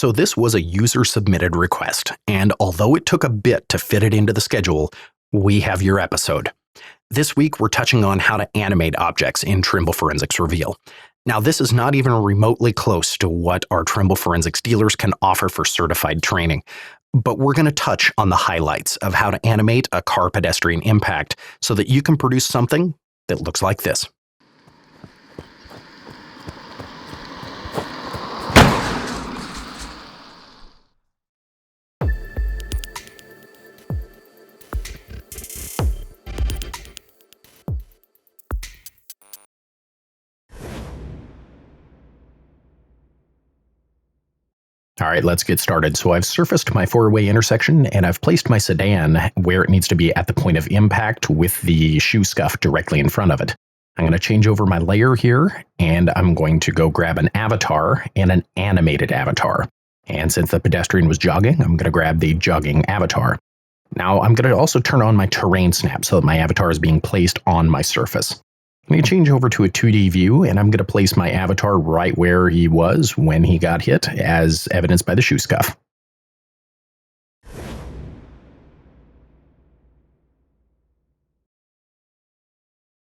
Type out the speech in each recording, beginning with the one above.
So this was a user-submitted request, and although it took a bit to fit it into the schedule, we have your episode. This week, we're touching on how to animate objects in Trimble Forensics Reveal. Now, this is not even remotely close to what our Trimble Forensics dealers can offer for certified training, but we're going to touch on the highlights of how to animate a car-pedestrian impact so that you can produce something that looks like this. All right, let's get started. So I've surfaced my four-way intersection and I've placed my sedan where it needs to be at the point of impact with the shoe scuff directly in front of it. I'm going to change over my layer here and I'm going to go grab an avatar and an animated avatar. And since the pedestrian was jogging, I'm going to grab the jogging avatar. Now I'm going to also turn on my terrain snap so that my avatar is being placed on my surface. I'm going to change over to a 2D view, and I'm going to place my avatar right where he was when he got hit, as evidenced by the shoe scuff.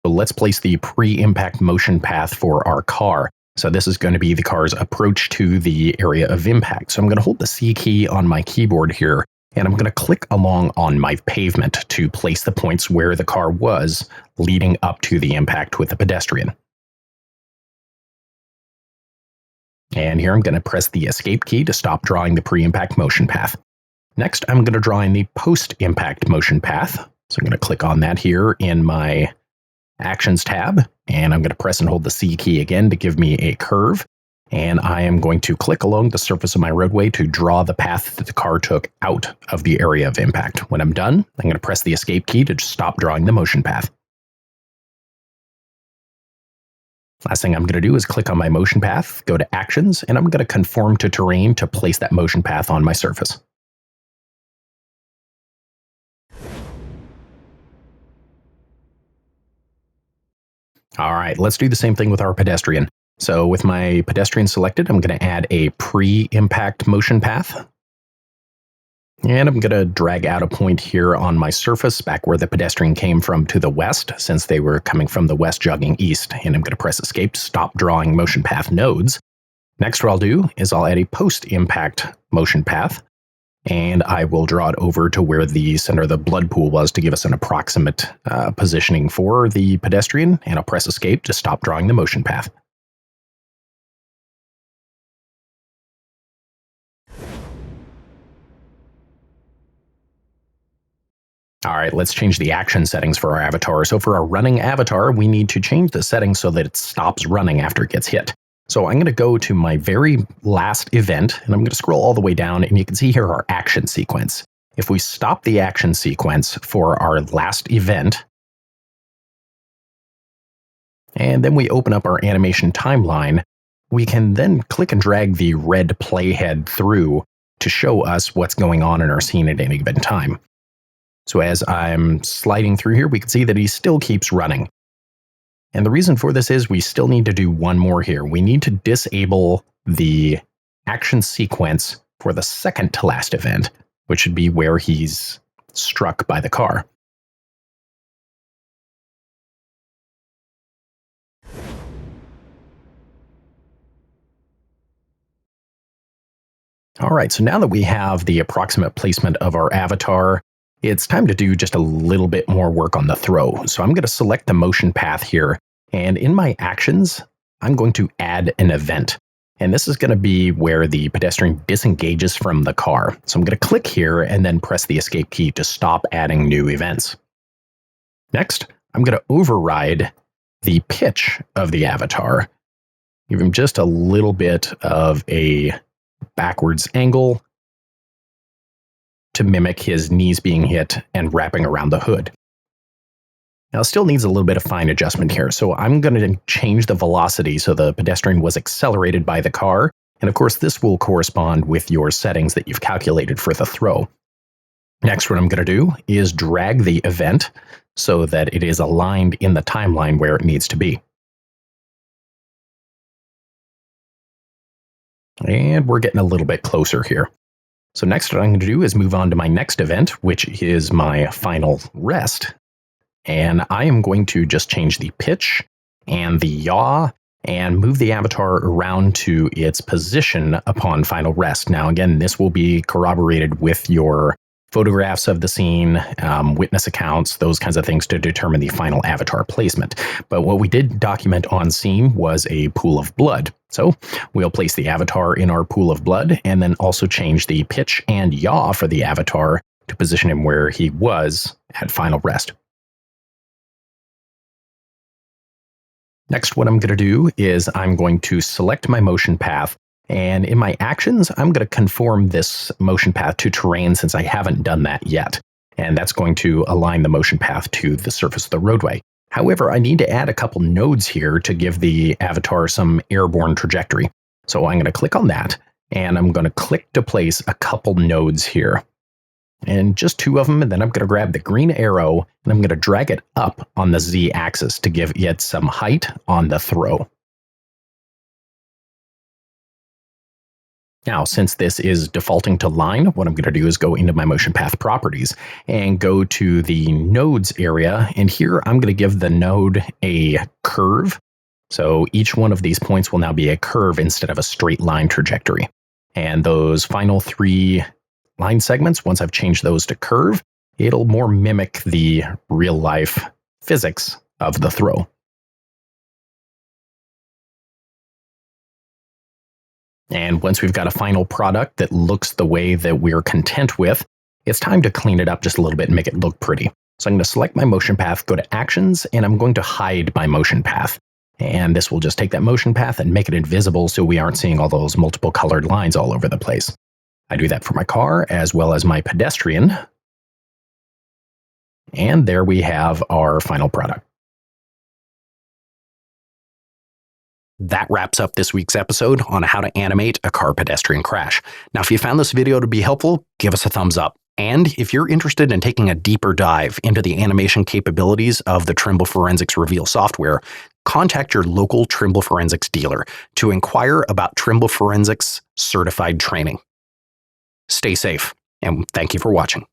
So let's place the pre-impact motion path for our car. So this is going to be the car's approach to the area of impact. So I'm going to hold the C key on my keyboard here, and I'm going to click along on my pavement to place the points where the car was leading up to the impact with the pedestrian. And here I'm going to press the escape key to stop drawing the pre-impact motion path. Next, I'm going to draw in the post-impact motion path. So I'm going to click on that here in my Actions tab, and I'm going to press and hold the C key again to give me a curve. And I am going to click along the surface of my roadway to draw the path that the car took out of the area of impact. When I'm done, I'm going to press the escape key to stop drawing the motion path. Last thing I'm going to do is click on my motion path, go to Actions, and I'm going to conform to terrain to place that motion path on my surface. All right, let's do the same thing with our pedestrian. So with my pedestrian selected, I'm going to add a pre-impact motion path. And I'm going to drag out a point here on my surface back where the pedestrian came from to the west, since they were coming from the west jogging east. And I'm going to press escape to stop drawing motion path nodes. Next, what I'll do is I'll add a post-impact motion path. And I will draw it over to where the center of the blood pool was to give us an approximate positioning for the pedestrian. And I'll press escape to stop drawing the motion path. All right, let's change the action settings for our avatar. So for our running avatar, we need to change the settings so that it stops running after it gets hit. So I'm going to go to my very last event, and I'm going to scroll all the way down, and you can see here our action sequence. If we stop the action sequence for our last event, and then we open up our animation timeline, we can then click and drag the red playhead through to show us what's going on in our scene at any given time. So as I'm sliding through here, we can see that he still keeps running. And the reason for this is we still need to do one more here. We need to disable the action sequence for the second to last event, which should be where he's struck by the car. All right, so now that we have the approximate placement of our avatar, it's time to do just a little bit more work on the throw. So I'm going to select the motion path here, and in my actions, I'm going to add an event. And this is going to be where the pedestrian disengages from the car. So I'm going to click here and then press the escape key to stop adding new events. Next, I'm going to override the pitch of the avatar. Give him just a little bit of a backwards angle to mimic his knees being hit and wrapping around the hood. Now, it still needs a little bit of fine adjustment here, so I'm going to change the velocity so the pedestrian was accelerated by the car, and of course this will correspond with your settings that you've calculated for the throw. Next, what I'm going to do is drag the event so that it is aligned in the timeline where it needs to be. And we're getting a little bit closer here. So next what I'm going to do is move on to my next event, which is my final rest. And I am going to just change the pitch and the yaw and move the avatar around to its position upon final rest. Now, again, this will be corroborated with your photographs of the scene, witness accounts, those kinds of things to determine the final avatar placement. But what we did document on scene was a pool of blood. So we'll place the avatar in our pool of blood and then also change the pitch and yaw for the avatar to position him where he was at final rest. Next, what I'm going to do is I'm going to select my motion path, and in my actions, I'm going to conform this motion path to terrain since I haven't done that yet. And that's going to align the motion path to the surface of the roadway. However, I need to add a couple nodes here to give the avatar some airborne trajectory. So I'm going to click on that, and I'm going to click to place a couple nodes here. And just 2 of them, and then I'm going to grab the green arrow and I'm going to drag it up on the Z-axis to give it some height on the throw. Now, since this is defaulting to line, what I'm going to do is go into my motion path properties and go to the nodes area. And here I'm going to give the node a curve. So each one of these points will now be a curve instead of a straight line trajectory. And those final 3 line segments, once I've changed those to curve, it'll more mimic the real life physics of the throw. And once we've got a final product that looks the way that we're content with, it's time to clean it up just a little bit and make it look pretty. So I'm going to select my motion path, go to Actions, and I'm going to hide my motion path. And this will just take that motion path and make it invisible so we aren't seeing all those multiple colored lines all over the place. I do that for my car as well as my pedestrian. And there we have our final product. That wraps up this week's episode on how to animate a car-pedestrian crash. Now, if you found this video to be helpful, give us a thumbs up. And if you're interested in taking a deeper dive into the animation capabilities of the Trimble Forensics Reveal software, contact your local Trimble Forensics dealer to inquire about Trimble Forensics certified training. Stay safe, and thank you for watching.